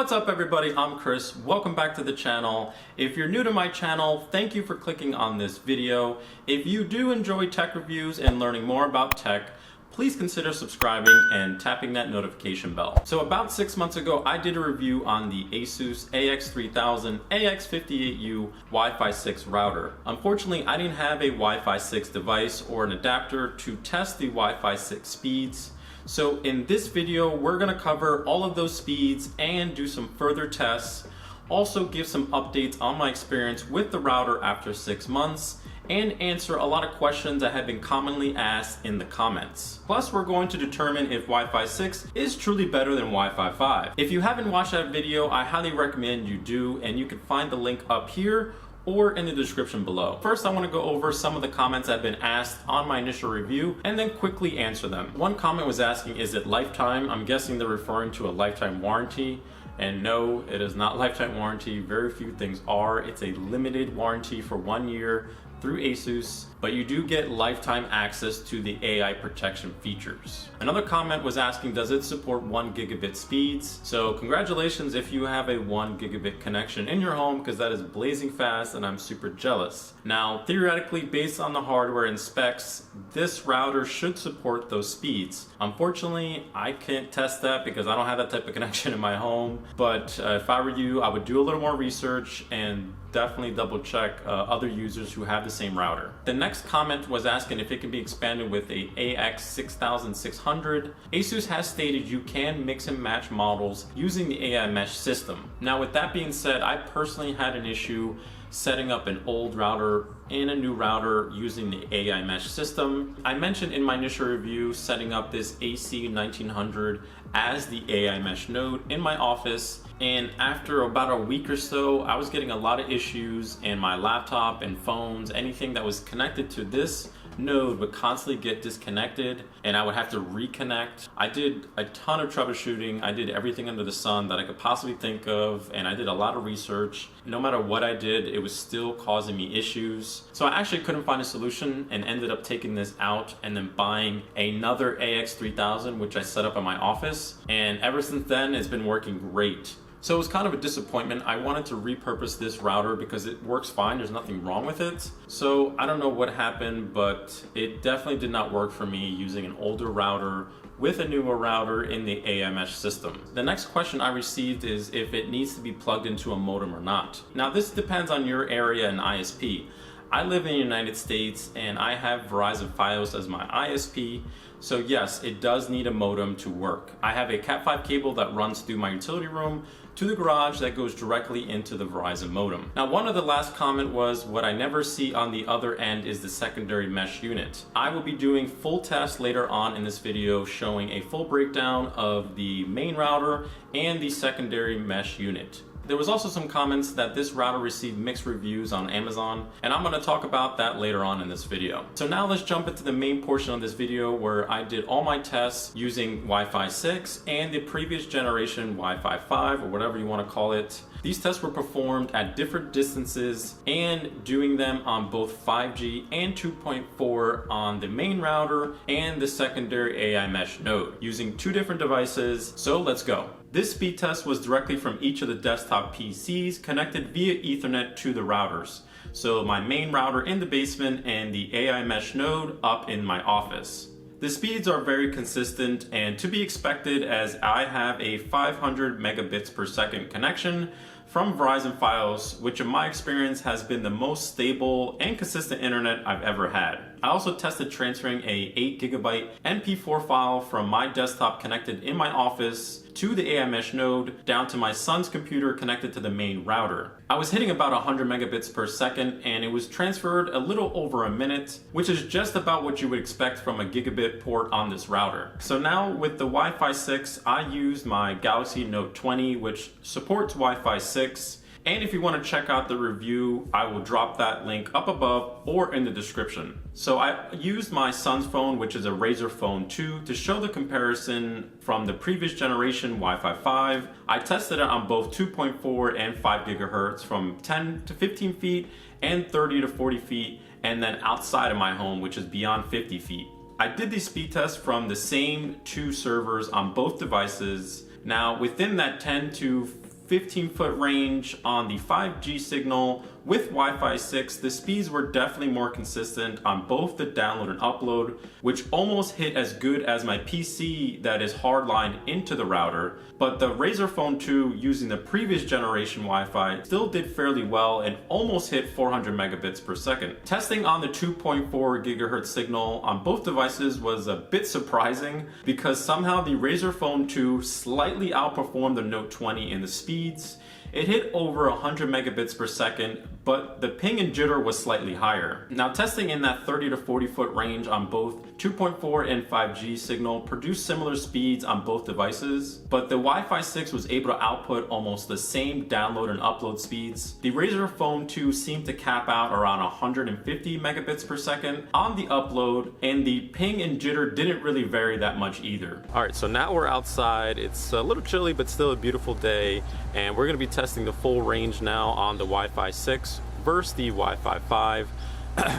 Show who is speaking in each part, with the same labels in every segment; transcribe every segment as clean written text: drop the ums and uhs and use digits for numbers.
Speaker 1: What's up everybody, I'm Chris. Welcome back to the channel. If you're new to my channel, thank you for clicking on this video. If you do enjoy tech reviews and learning more about tech, please consider subscribing and tapping that notification bell. So about 6 months ago, I did a review on the Asus AX3000 AX58U Wi-Fi 6 router. Unfortunately, I didn't have a Wi-Fi 6 device or an adapter to test the Wi-Fi 6 speeds. So in this video, we're gonna cover all of those speeds and do some further tests. Also give some updates on my experience with the router after 6 months and answer a lot of questions that have been commonly asked in the comments. Plus, we're going to determine if Wi-Fi 6 is truly better than Wi-Fi 5. If you haven't watched that video, I highly recommend you do, and you can find the link up here or in the description below. First, I want to go over some of the comments that have been asked on my initial review and then quickly answer them. One comment was asking, is it lifetime? I'm guessing they're referring to a lifetime warranty. And no, it is not lifetime warranty. Very few things are. It's a limited warranty for 1 year through Asus, but you do get lifetime access to the AI protection features. Another comment was asking, does it support 1 gigabit speeds? So congratulations if you have a 1 gigabit connection in your home, because that is blazing fast and I'm super jealous. Now, theoretically, based on the hardware and specs, this router should support those speeds. Unfortunately, I can't test that because I don't have that type of connection in my home, but if I were you, I would do a little more research and definitely double check other users who have the same router. The next comment was asking if it can be expanded with a AX6600. Asus has stated you can mix and match models using the AiMesh system. Now with that being said, I personally had an issue setting up an old router and a new router using the AiMesh system. I mentioned in my initial review setting up this AC1900 as the AiMesh node in my office, and after about a week or so, I was getting a lot of issues, and my laptop and phones, anything that was connected to this node would constantly get disconnected and I would have to reconnect. I did a ton of troubleshooting. I did everything under the sun that I could possibly think of, and I did a lot of research. No matter what I did, it was still causing me issues. So I actually couldn't find a solution and ended up taking this out and then buying another AX3000, which I set up in my office. And ever since then, it's been working great. So it was kind of a disappointment. I wanted to repurpose this router because it works fine. There's nothing wrong with it. So I don't know what happened, but it definitely did not work for me using an older router with a newer router in the AiMesh system. The next question I received is if it needs to be plugged into a modem or not. Now this depends on your area and ISP. I live in the United States and I have Verizon Fios as my ISP. So yes, it does need a modem to work. I have a Cat5 cable that runs through my utility room to the garage that goes directly into the Verizon modem. Now, one of the last comment was, what I never see on the other end is the secondary mesh unit. I will be doing full tests later on in this video showing a full breakdown of the main router and the secondary mesh unit. There was also some comments that this router received mixed reviews on Amazon, and I'm going to talk about that later on in this video. So now let's jump into the main portion of this video where I did all my tests using Wi-Fi 6 and the previous generation Wi-Fi 5, or whatever you want to call it. These tests were performed at different distances and doing them on both 5G and 2.4 on the main router and the secondary AiMesh node using 2 different devices. So let's go. This speed test was directly from each of the desktop PCs connected via Ethernet to the routers. So my main router in the basement and the AiMesh node up in my office. The speeds are very consistent and to be expected, as I have a 500 megabits per second connection from Verizon Fios, which in my experience has been the most stable and consistent internet I've ever had. I also tested transferring a 8 gigabyte MP4 file from my desktop connected in my office to the AiMesh node down to my son's computer connected to the main router. I was hitting about 100 megabits per second and it was transferred a little over a minute, which is just about what you would expect from a gigabit port on this router. So now with the Wi-Fi 6, I used my Galaxy Note 20, which supports Wi-Fi 6. And if you want to check out the review, I will drop that link up above or in the description. So I used my son's phone, which is a Razer Phone 2, to show the comparison from the previous generation Wi-Fi 5. I tested it on both 2.4 and 5 gigahertz from 10 to 15 feet and 30 to 40 feet, and then outside of my home, which is beyond 50 feet. I did these speed tests from the same 2 servers on both devices. Now, within that 10 to 15-foot range on the 5G signal with Wi-Fi 6, the speeds were definitely more consistent on both the download and upload, which almost hit as good as my PC that is hardlined into the router. But the Razer Phone 2 using the previous generation Wi-Fi still did fairly well and almost hit 400 megabits per second. Testing on the 2.4 gigahertz signal on both devices was a bit surprising because somehow the Razer Phone 2 slightly outperformed the Note 20 in the speeds. It hit over 100 megabits per second, but the ping and jitter was slightly higher. Now, testing in that 30 to 40 foot range on both 2.4 and 5G signal produced similar speeds on both devices, but the Wi-Fi 6 was able to output almost the same download and upload speeds. The Razer Phone 2 seemed to cap out around 150 megabits per second on the upload, and the ping and jitter didn't really vary that much either. All right, so now we're outside. It's a little chilly, but still a beautiful day, and we're gonna be testing the full range now on the Wi-Fi 6 versus the Wi-Fi 5.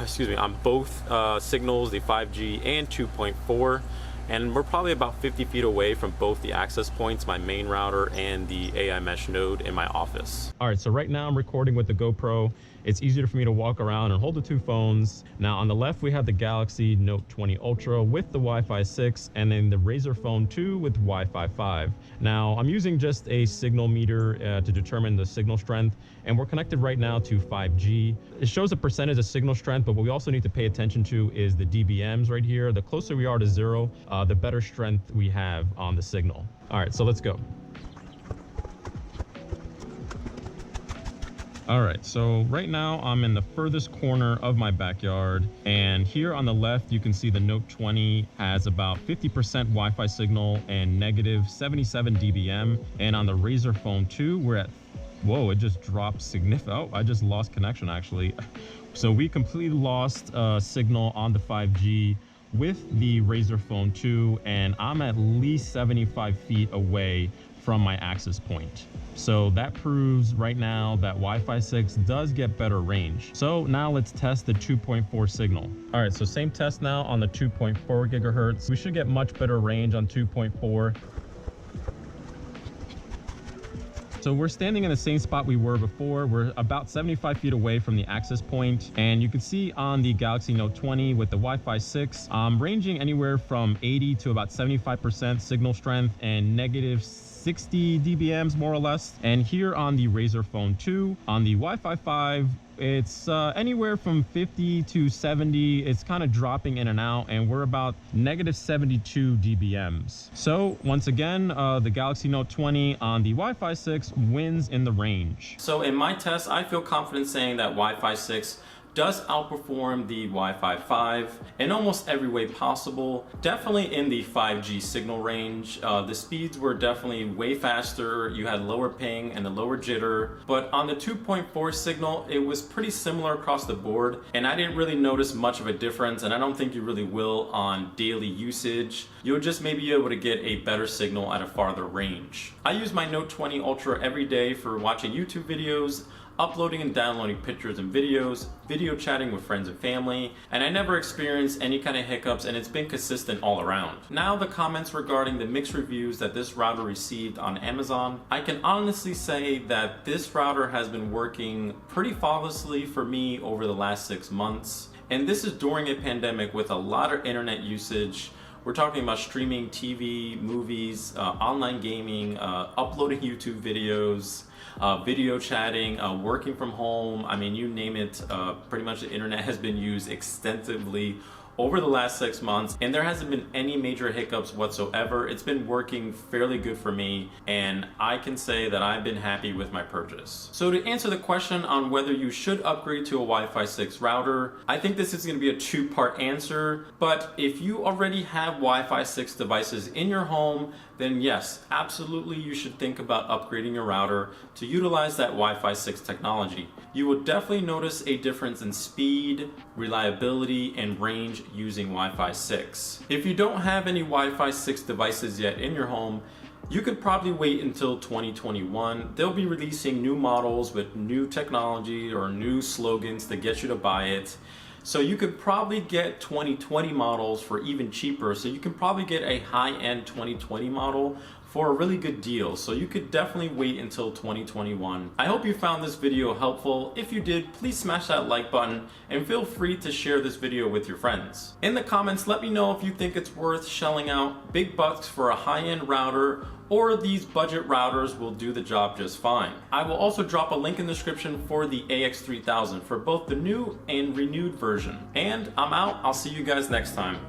Speaker 1: Excuse me, on both signals, the 5G and 2.4, and we're probably about 50 feet away from both the access points, my main router and the AiMesh node in my office. All right, so right now I'm recording with the GoPro. It's easier for me to walk around and hold the two phones. Now on the left, we have the Galaxy Note 20 Ultra with the Wi-Fi 6, and then the Razer Phone 2 with Wi-Fi 5. Now I'm using just a signal meter to determine the signal strength, and we're connected right now to 5G. It shows a percentage of signal strength, but what we also need to pay attention to is the dBms right here. The closer we are to zero, the better strength we have on the signal. All right, so let's go. All right, so right now I'm in the furthest corner of my backyard, and here on the left you can see the Note 20 has about 50% Wi-Fi signal and negative 77 dBm, and on the Razer Phone 2 we're at, whoa, it just dropped significantly. Oh, I just lost connection actually. So we completely lost signal on the 5G with the Razer Phone 2, and I'm at least 75 feet away from my access point. So that proves right now that Wi-Fi 6 does get better range. So now let's test the 2.4 signal. All right, so same test now on the 2.4 gigahertz. We should get much better range on 2.4. So we're standing in the same spot we were before. We're about 75 feet away from the access point. And you can see on the Galaxy Note 20 with the Wi-Fi 6, ranging anywhere from 80 to about 75% signal strength and negative 60 dBms more or less. And here on the Razer Phone 2, on the Wi-Fi 5, it's anywhere from 50 to 70. It's kind of dropping in and out, and we're about negative 72 dBms. So once again, the Galaxy Note 20 on the Wi-Fi 6 wins in the range. So in my test, I feel confident saying that Wi-Fi 6 does outperform the Wi-Fi 5 in almost every way possible. Definitely in the 5G signal range. The speeds were definitely way faster. You had lower ping and a lower jitter. But on the 2.4 signal, it was pretty similar across the board, and I didn't really notice much of a difference, and I don't think you really will on daily usage. You'll just maybe be able to get a better signal at a farther range. I use my Note 20 Ultra every day for watching YouTube videos, uploading and downloading pictures and videos, video chatting with friends and family, and I never experienced any kind of hiccups, and it's been consistent all around. Now the comments regarding the mixed reviews that this router received on Amazon, I can honestly say that this router has been working pretty flawlessly for me over the last 6 months, and this is during a pandemic with a lot of internet usage. We're talking about streaming TV, movies, online gaming, uploading YouTube videos, video chatting, working from home. I mean, you name it, pretty much the internet has been used extensively over the last 6 months, and there hasn't been any major hiccups whatsoever. It's been working fairly good for me, and I can say that I've been happy with my purchase. So to answer the question on whether you should upgrade to a Wi-Fi 6 router, I think this is going to be a two-part answer, but if you already have Wi-Fi 6 devices in your home, then yes, absolutely you should think about upgrading your router to utilize that Wi-Fi 6 technology. You will definitely notice a difference in speed, reliability, and range using Wi-Fi 6. If you don't have any Wi-Fi 6 devices yet in your home, you could probably wait until 2021. They'll be releasing new models with new technology or new slogans to get you to buy it. So you could probably get 2020 models for even cheaper. So you can probably get a high-end 2020 model for a really good deal, so you could definitely wait until 2021. I hope you found this video helpful. If you did, please smash that like button and feel free to share this video with your friends. In the comments, let me know if you think it's worth shelling out big bucks for a high-end router, or these budget routers will do the job just fine. I will also drop a link in the description for the AX3000 for both the new and renewed version. And I'm out. I'll see you guys next time.